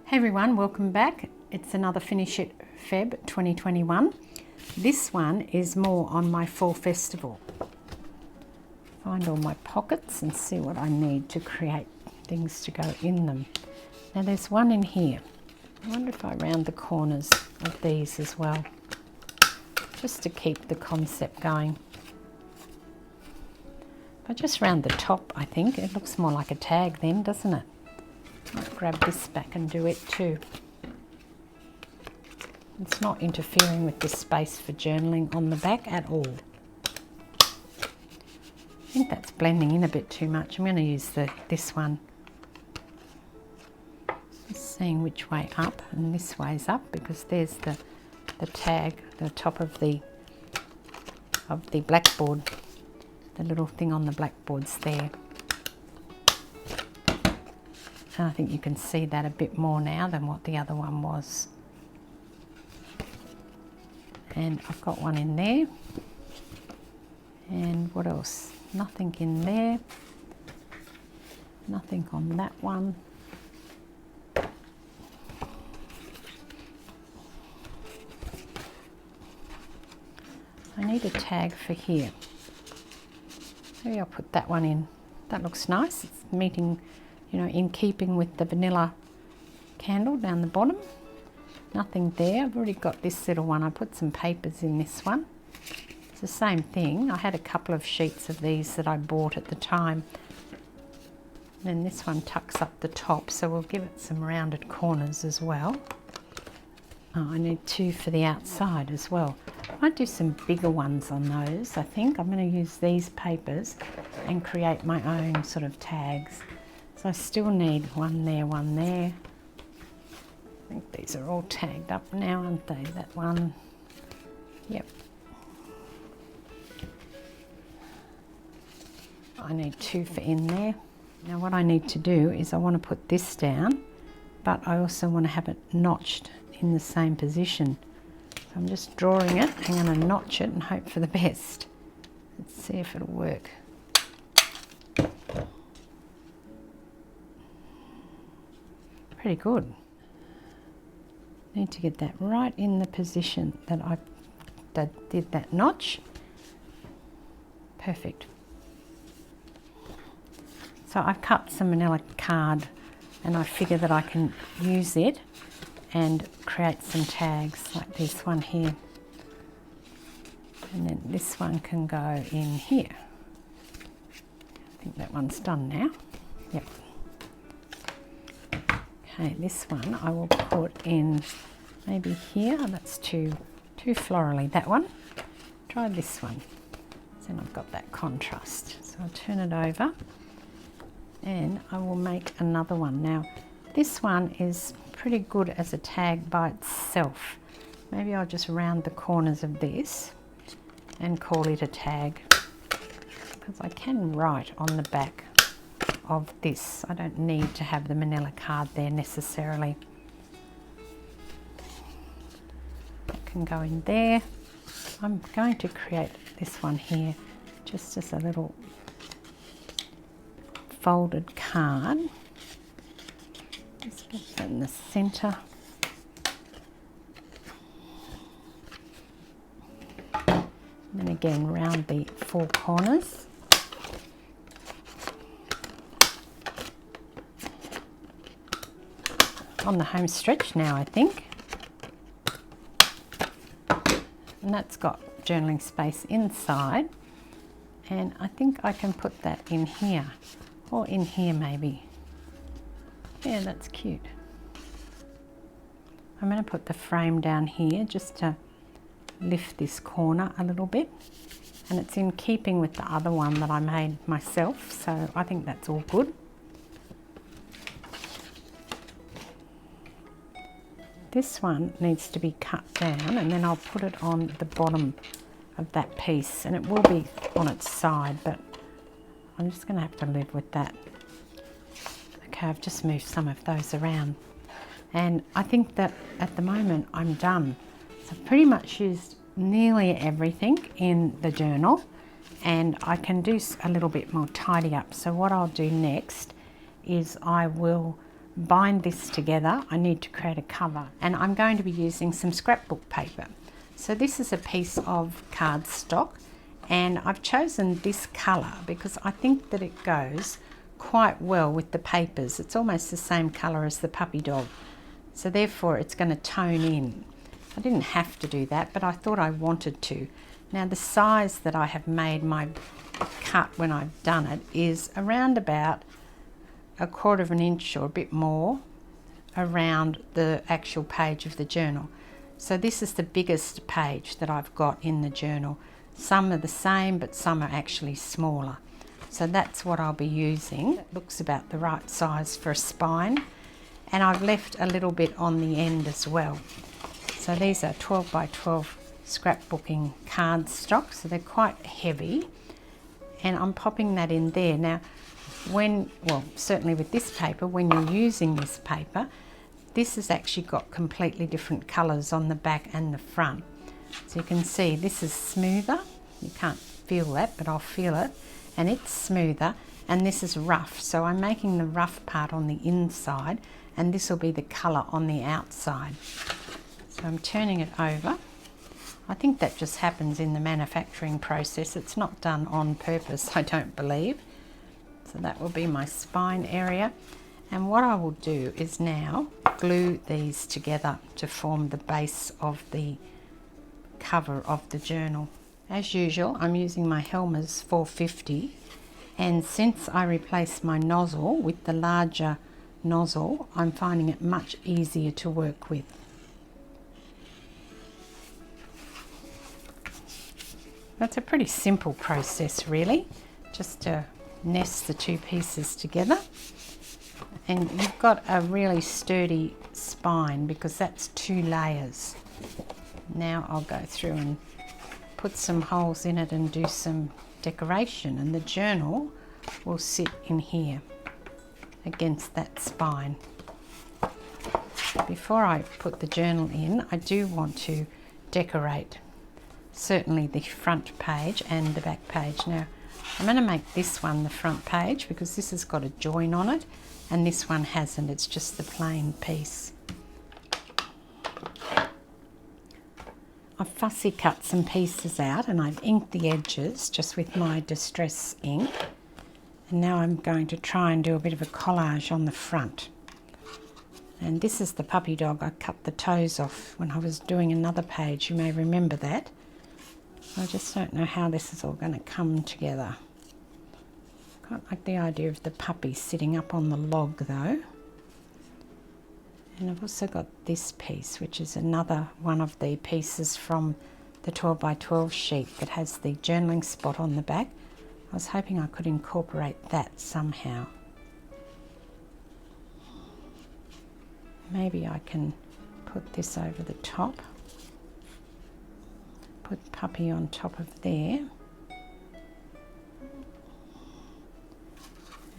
Hey everyone, welcome back. It's another Finish It Feb 2021. This one is more on my fall festival. Find all my pockets and see what I need to create things to go in them. Now there's one in here. I wonder if I round the corners of these as well, just to keep the concept going. If I just round the top, I think it looks more like a tag then, doesn't it? Might grab this back and do it too. It's not interfering with the space for journaling on the back at all. I think that's blending in a bit too much. I'm going to use this one. Just seeing which way up, and this way's up because there's the tag, the top of the blackboard. The little thing on the blackboard's there. And I think you can see that a bit more now than what the other one was. And I've got one in there. And what else? Nothing in there. Nothing on that one. I need a tag for here. Maybe I'll put that one in. That looks nice. It's meeting, you know, in keeping with the vanilla candle down the bottom. Nothing there. I've already got this little one. I put some papers in this one. It's the same thing. I had a couple of sheets of these that I bought at the time. And then this one tucks up the top, so we'll give it some rounded corners as well. Oh, I need two for the outside as well. I might do some bigger ones on those, I think. I'm going to use these papers and create my own sort of tags. So I still need one there, one there. I think these are all tagged up now, aren't they? That one. Yep. I need two for in there. Now what I need to do is I want to put this down, but I also want to have it notched in the same position. So I'm just drawing it. I'm going to notch it and hope for the best. Let's see if it'll work. Pretty good. Need to get that right in the position that I did that notch. Perfect. So I've cut some manila card and I figure that I can use it and create some tags like this one here. And then this one can go in here. I think that one's done now. Yep. Okay, this one I will put in maybe here. That's too florally, that one. Try this one. Then I've got that contrast. So I'll turn it over and I will make another one. Now, this one is pretty good as a tag by itself. Maybe I'll just round the corners of this and call it a tag, because I can write on the back of this. I don't need to have the manila card there necessarily. That can go in there. I'm going to create this one here just as a little folded card. Just get that in the centre. And then again round the four corners. On the home stretch now, I think. And that's got journaling space inside. And I think I can put that in here, or in here maybe. Yeah, that's cute. I'm going to put the frame down here just to lift this corner a little bit. And it's in keeping with the other one that I made myself, so I think that's all good. This one needs to be cut down and then I'll put it on the bottom of that piece, and it will be on its side, but I'm just going to have to live with that. Okay, I've just moved some of those around and I think that at the moment I'm done. So I've pretty much used nearly everything in the journal and I can do a little bit more tidy up. So what I'll do next is I will bind this together, I need to create a cover, and I'm going to be using some scrapbook paper. So this is a piece of cardstock, and I've chosen this colour because I think that it goes quite well with the papers. It's almost the same colour as the puppy dog, so therefore it's going to tone in. I didn't have to do that, but I thought I wanted to. Now the size that I have made my cut when I've done it is around about 1/4 inch or a bit more around the actual page of the journal. So this is the biggest page that I've got in the journal. Some are the same, but some are actually smaller. So that's what I'll be using. It looks about the right size for a spine, and I've left a little bit on the end as well. So these are 12 by 12 scrapbooking cardstock, so they're quite heavy, and I'm popping that in there. Now certainly with this paper, when you're using this paper, this has actually got completely different colours on the back and the front. So you can see this is smoother. You can't feel that, but I'll feel it. And it's smoother, and this is rough. So I'm making the rough part on the inside, and this will be the colour on the outside. So I'm turning it over. I think that just happens in the manufacturing process. It's not done on purpose, I don't believe. So that will be my spine area. And what I will do is now glue these together to form the base of the cover of the journal. As usual, I'm using my Helmer's 450, and since I replaced my nozzle with the larger nozzle, I'm finding it much easier to work with. That's a pretty simple process really, just to nest the two pieces together. And you've got a really sturdy spine because that's 2 layers. Now I'll go through and put some holes in it and do some decoration, and the journal will sit in here against that spine. Before I put the journal in, I do want to decorate certainly the front page and the back page. Now I'm going to make this one the front page because this has got a join on it, and this one hasn't. It's just the plain piece. I've fussy cut some pieces out, and I've inked the edges just with my distress ink, and now I'm going to try and do a bit of a collage on the front. And this is the puppy dog. I cut the toes off when I was doing another page, you may remember that. I just don't know how this is all going to come together. Quite like the idea of the puppy sitting up on the log though. And I've also got this piece, which is another one of the pieces from the 12 by 12 sheet that has the journaling spot on the back. I was hoping I could incorporate that somehow. Maybe I can put this over the top. Put puppy on top of there.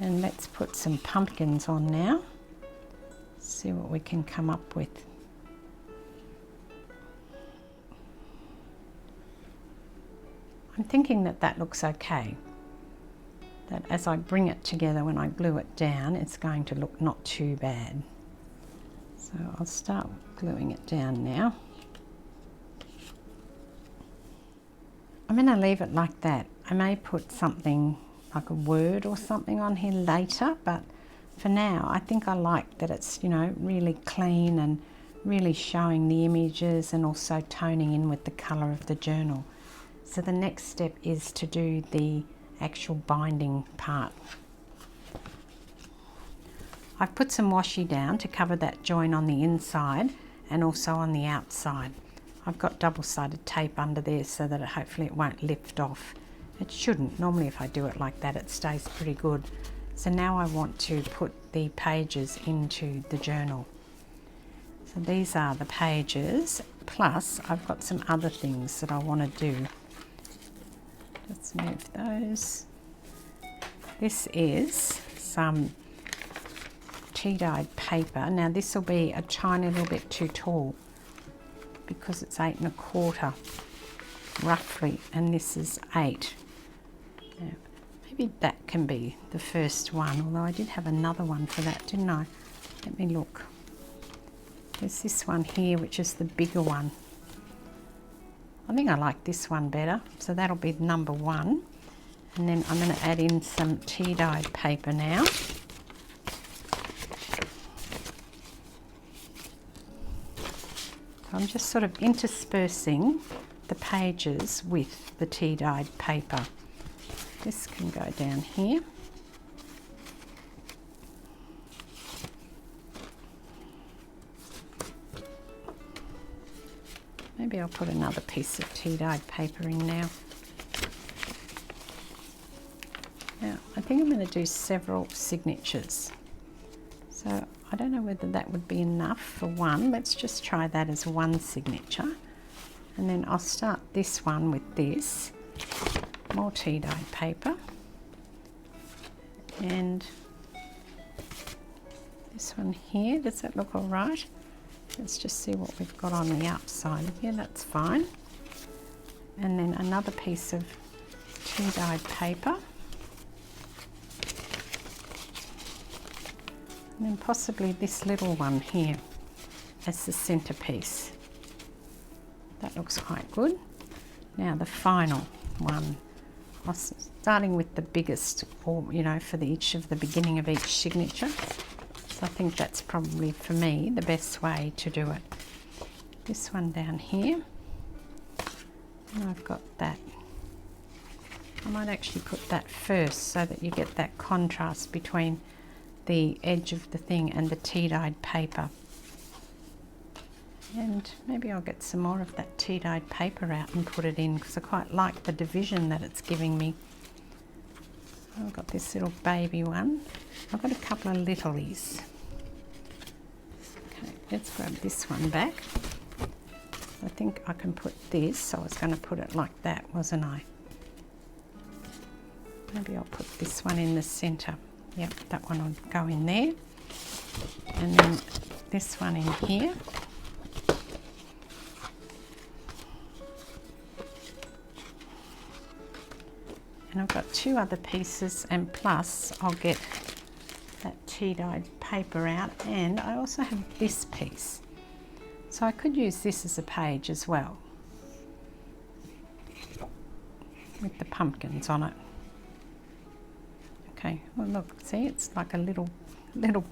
And let's put some pumpkins on now. See what we can come up with. I'm thinking that that looks okay. That as I bring it together, when I glue it down, it's going to look not too bad. So I'll start gluing it down now. I'm going to leave it like that. I may put something like a word or something on here later, but for now I think I like that it's, you know, really clean and really showing the images and also toning in with the colour of the journal. So the next step is to do the actual binding part. I've put some washi down to cover that join on the inside and also on the outside. I've got double-sided tape under there so that hopefully it won't lift off. It shouldn't. Normally if I do it like that, it stays pretty good. So now I want to put the pages into the journal. So these are the pages, plus I've got some other things that I want to do. Let's move those. This is some tea-dyed paper. Now this will be a tiny little bit too tall because it's 8 1/4 roughly, and this is 8. Now, maybe that can be the first one, although I did have another one for that, didn't I? Let me look. There's this one here, which is the bigger one. I think I like this one better, so that'll be number 1. And then I'm going to add in some tea-dyed paper now. So I'm just sort of interspersing the pages with the tea-dyed paper. This can go down here. Maybe I'll put another piece of tea-dyed paper in now. Now, I think I'm going to do several signatures. So I don't know whether that would be enough for one. Let's just try that as one signature. And then I'll start this one with this. More tea-dyed paper. And this one here, does that look all right? Let's just see what we've got on the outside. Yeah, that's fine. And then another piece of tea-dyed paper. And then possibly this little one here as the centerpiece. That looks quite good. Now the final one, starting with the biggest, or for each of the beginning of each signature. So I think that's probably for me the best way to do it. This one down here, and I've got that. I might actually put that first so that you get that contrast between the edge of the thing and the tea-dyed paper. And maybe I'll get some more of that tea-dyed paper out and put it in, because I quite like the division that it's giving me. I've got this little baby one. I've got a couple of littlies. Okay, let's grab this one back. I think I can put this. I was going to put it like that, wasn't I? Maybe I'll put this one in the centre. Yep, that one will go in there. And then this one in here. And I've got 2 other pieces, and plus I'll get that tea-dyed paper out, and I also have this piece. So I could use this as a page as well, with the pumpkins on it. Okay, well look, see, it's like a little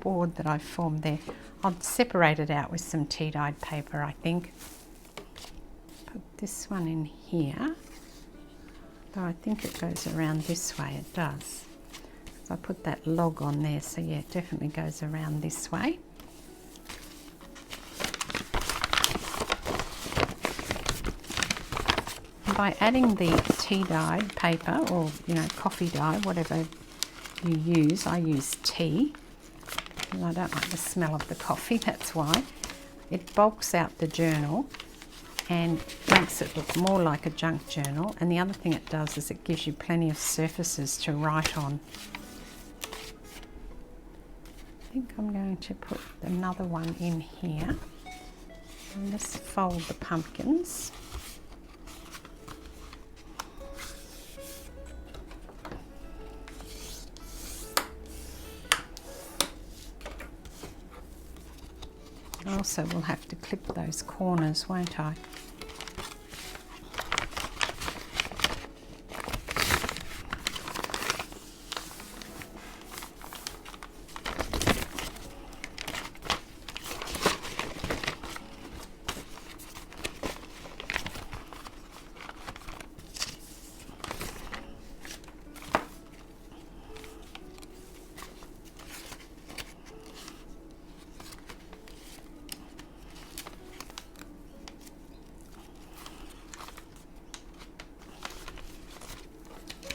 board that I've formed there. I'll separate it out with some tea-dyed paper, I think. Put this one in here. Though I think it goes around this way, it does. So I put that log on there, so yeah, it definitely goes around this way. And by adding the tea-dyed paper, or coffee dye, whatever you use, I use tea, and I don't like the smell of the coffee, that's why. It bulks out the journal and makes it look more like a junk journal. And the other thing it does is it gives you plenty of surfaces to write on. I think I'm going to put another one in here. And just fold the pumpkins. I also will have to clip those corners, won't I?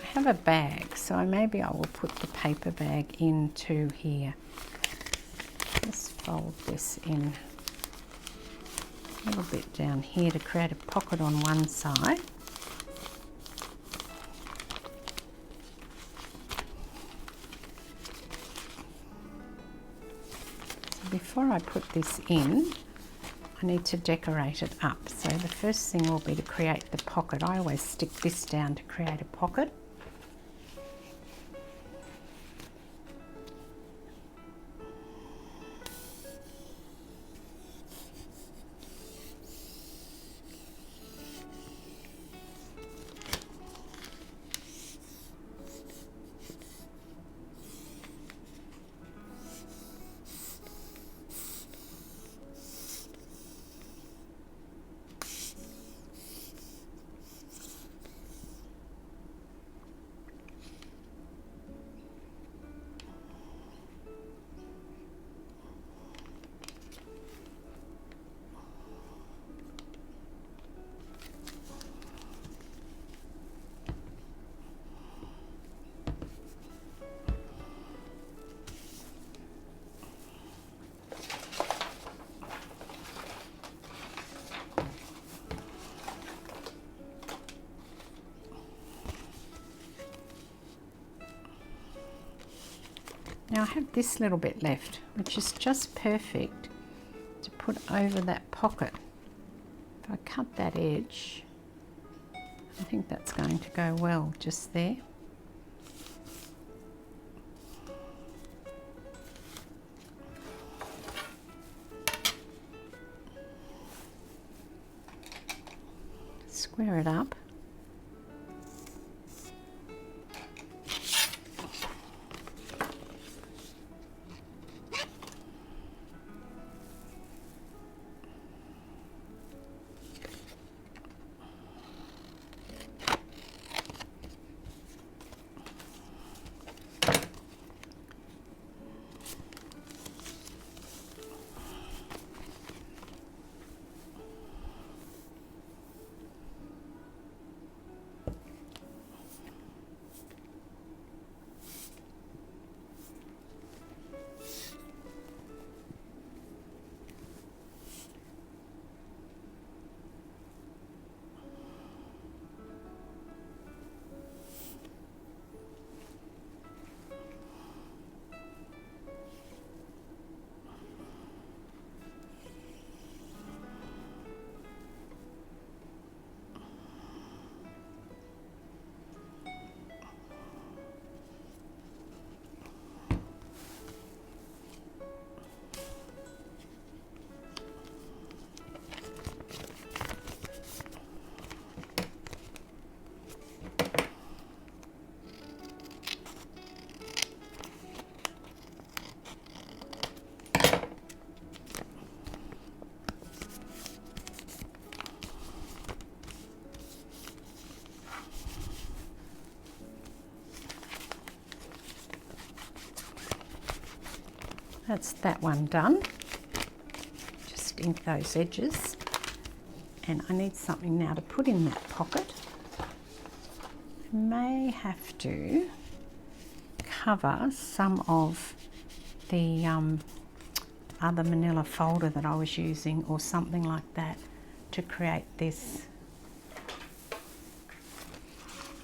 I have a bag, so maybe I will put the paper bag into here. Just fold this in a little bit down here to create a pocket on one side. So before I put this in, I need to decorate it up. So the first thing will be to create the pocket. I always stick this down to create a pocket. Now I have this little bit left, which is just perfect to put over that pocket. If I cut that edge, I think that's going to go well just there. Square it up. That's that one done. Just ink those edges. And I need something now to put in that pocket. I may have to cover some of the other manila folder that I was using or something like that to create this.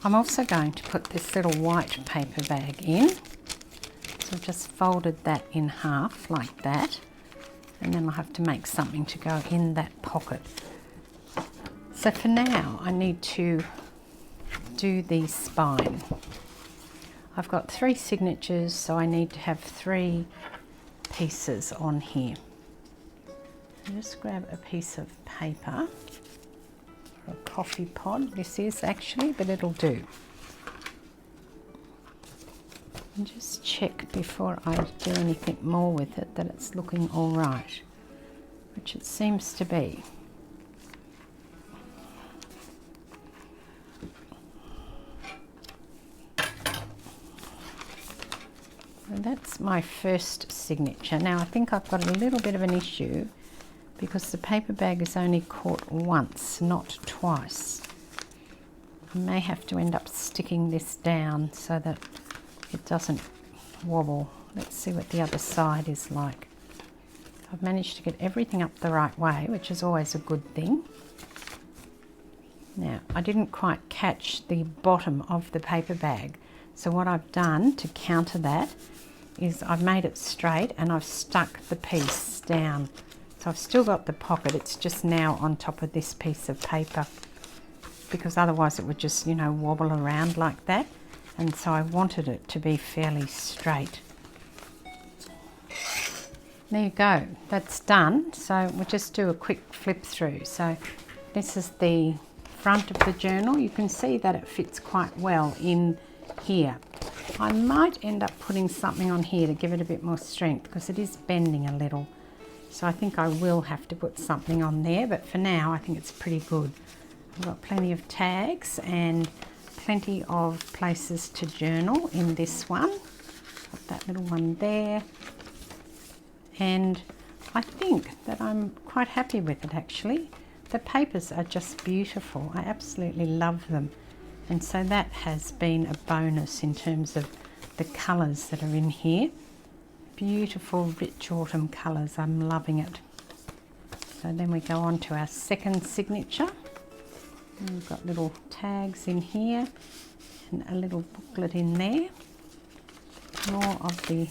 I'm also going to put this little white paper bag in. So I've just folded that in half like that, and then I'll have to make something to go in that pocket. So for now I need to do the spine. I've got 3 signatures, so I need to have 3 pieces on here. I'll just grab a piece of paper, or a coffee pod this is actually, but it'll do. And just check before I do anything more with it that it's looking all right, which it seems to be. And that's my first signature. Now I think I've got a little bit of an issue because the paper bag is only caught once, not twice. I may have to end up sticking this down so that it doesn't wobble. Let's see what the other side is like. I've managed to get everything up the right way, which is always a good thing. Now, I didn't quite catch the bottom of the paper bag, so what I've done to counter that is I've made it straight and I've stuck the piece down. So I've still got the pocket, it's just now on top of this piece of paper, because otherwise it would just, you know, wobble around like that. And so I wanted it to be fairly straight. There you go, that's done. So we'll just do a quick flip through. So this is the front of the journal. You can see that it fits quite well in here. I might end up putting something on here to give it a bit more strength because it is bending a little. So I think I will have to put something on there, but for now I think it's pretty good. I've got plenty of tags and plenty of places to journal in this one. Got that little one there. And I think that I'm quite happy with it actually. The papers are just beautiful. I absolutely love them. And so that has been a bonus in terms of the colours that are in here. Beautiful rich autumn colours. I'm loving it. So then we go on to our second signature. And we've got little tags in here and a little booklet in there. More of the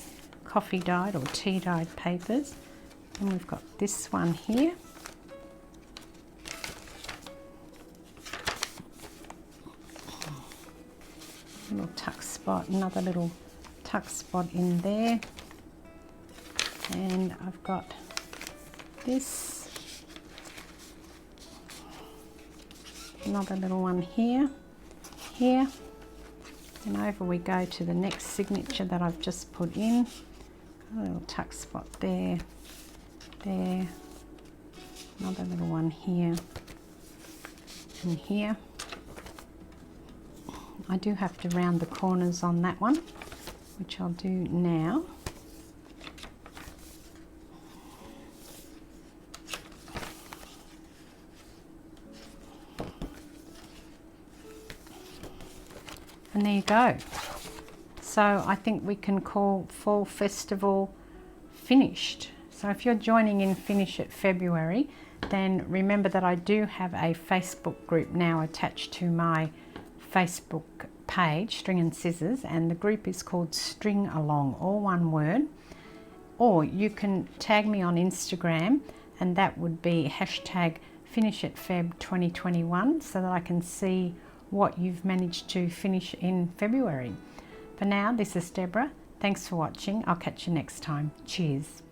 coffee dyed or tea dyed papers. And we've got this one here. Little tuck spot, another little tuck spot in there. And I've got this, another little one here, here. And over we go to the next signature that I've just put in. A little tuck spot there, there, another little one here and here. I do have to round the corners on that one, which I'll do now. And there you go. So I think we can call Fall Festival finished. So if you're joining in Finish It February, then remember that I do have a Facebook group now attached to my Facebook page, String and Scissors, and the group is called String Along, all one word. Or you can tag me on Instagram, and that would be hashtag FinishItFeb2021, so that I can see what you've managed to finish in February. For now, this is Deborah. Thanks for watching. I'll catch you next time. Cheers.